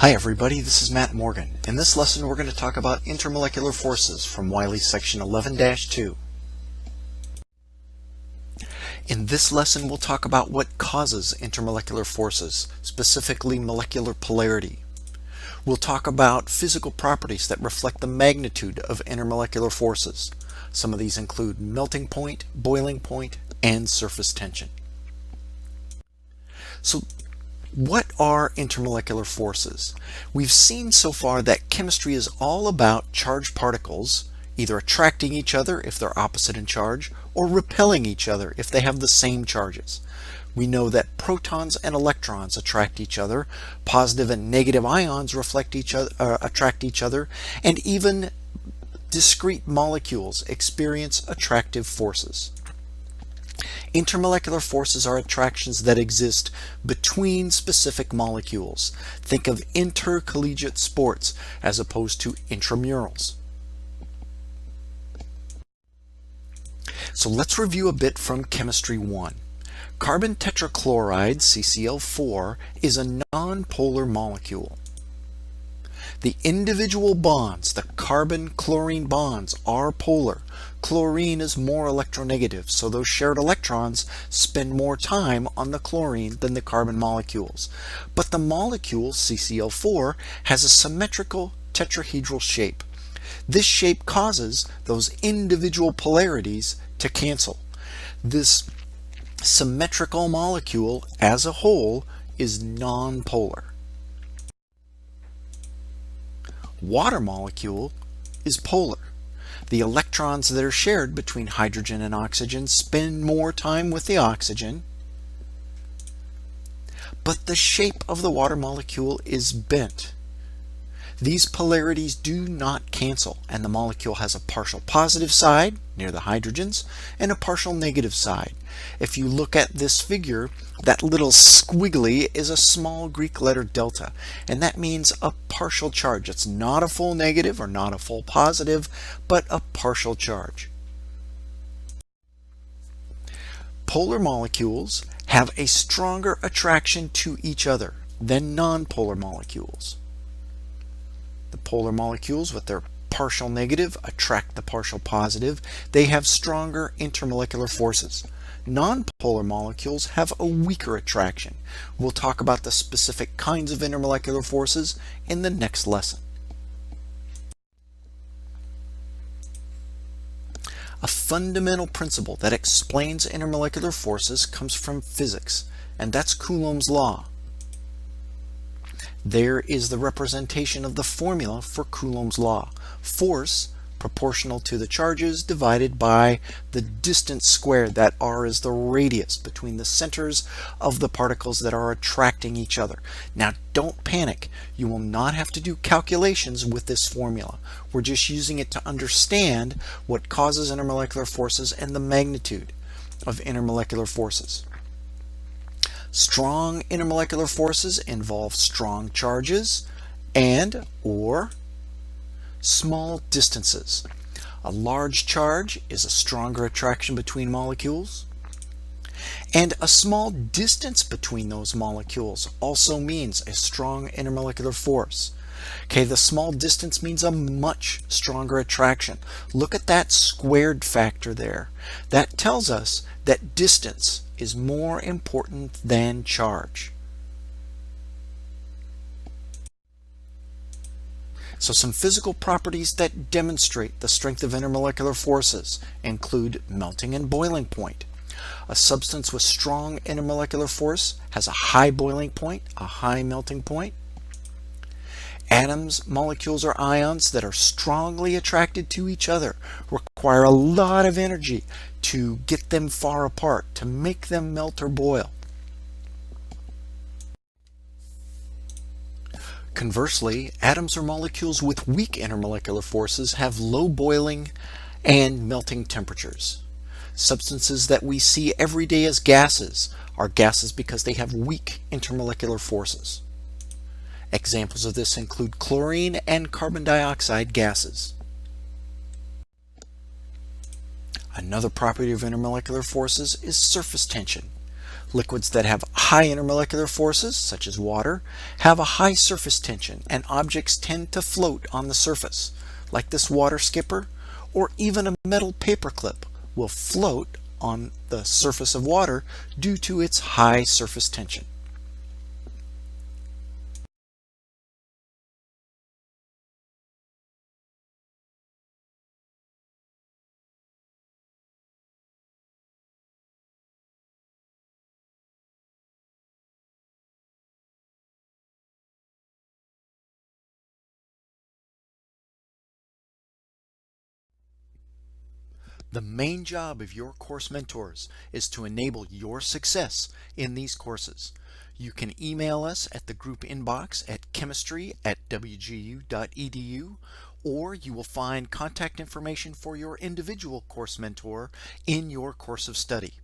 Hi everybody, this is Matt Morgan. In this lesson we're going to talk about intermolecular forces from Wiley's section 11-2. In this lesson we'll talk about what causes intermolecular forces, specifically molecular polarity. We'll talk about physical properties that reflect the magnitude of intermolecular forces. Some of these include melting point, boiling point, and surface tension. So, what are intermolecular forces? We've seen so far that chemistry is all about charged particles either attracting each other if they're opposite in charge or repelling each other if they have the same charges. We know that protons and electrons attract each other, positive and negative ions attract each other, and even discrete molecules experience attractive forces. Intermolecular forces are attractions that exist between specific molecules. Think of intercollegiate sports as opposed to intramurals. So let's review a bit from Chemistry 1. Carbon tetrachloride, CCl4, is a nonpolar molecule. The individual bonds, the carbon-chlorine bonds, are polar. Chlorine is more electronegative, so those shared electrons spend more time on the chlorine than the carbon molecules. But the molecule, CCl4, has a symmetrical tetrahedral shape. This shape causes those individual polarities to cancel. This symmetrical molecule as a whole is nonpolar. Water molecule is polar. The electrons that are shared between hydrogen and oxygen spend more time with the oxygen, but the shape of the water molecule is bent. These polarities do not cancel, and the molecule has a partial positive side near the hydrogens and a partial negative side. If you look at this figure, that little squiggly is a small Greek letter delta, and that means a partial charge. It's not a full negative or not a full positive, but a partial charge. Polar molecules have a stronger attraction to each other than nonpolar molecules. The polar molecules with their partial negative attract the partial positive. They have stronger intermolecular forces. Nonpolar molecules have a weaker attraction. We'll talk about the specific kinds of intermolecular forces in the next lesson. A fundamental principle that explains intermolecular forces comes from physics, and that's Coulomb's law. There is the representation of the formula for Coulomb's law. Force proportional to the charges divided by the distance squared. That r is the radius between the centers of the particles that are attracting each other. Now don't panic. You will not have to do calculations with this formula. We're just using it to understand what causes intermolecular forces and the magnitude of intermolecular forces. Strong intermolecular forces involve strong charges and/or small distances. A large charge is a stronger attraction between molecules, and a small distance between those molecules also means a strong intermolecular force. Okay, the small distance means a much stronger attraction. Look at that squared factor there. That tells us that distance is more important than charge. So some physical properties that demonstrate the strength of intermolecular forces include melting and boiling point. A substance with strong intermolecular force has a high boiling point, a high melting point. Atoms, molecules, or ions that are strongly attracted to each other require a lot of energy to get them far apart, to make them melt or boil. Conversely, atoms or molecules with weak intermolecular forces have low boiling and melting temperatures. Substances that we see every day as gases are gases because they have weak intermolecular forces. Examples of this include chlorine and carbon dioxide gases. Another property of intermolecular forces is surface tension. Liquids that have high intermolecular forces, such as water, have a high surface tension and objects tend to float on the surface, like this water skipper, or even a metal paperclip will float on the surface of water due to its high surface tension. The main job of your course mentors is to enable your success in these courses. You can email us at the group inbox at chemistry@wgu.edu, or you will find contact information for your individual course mentor in your course of study.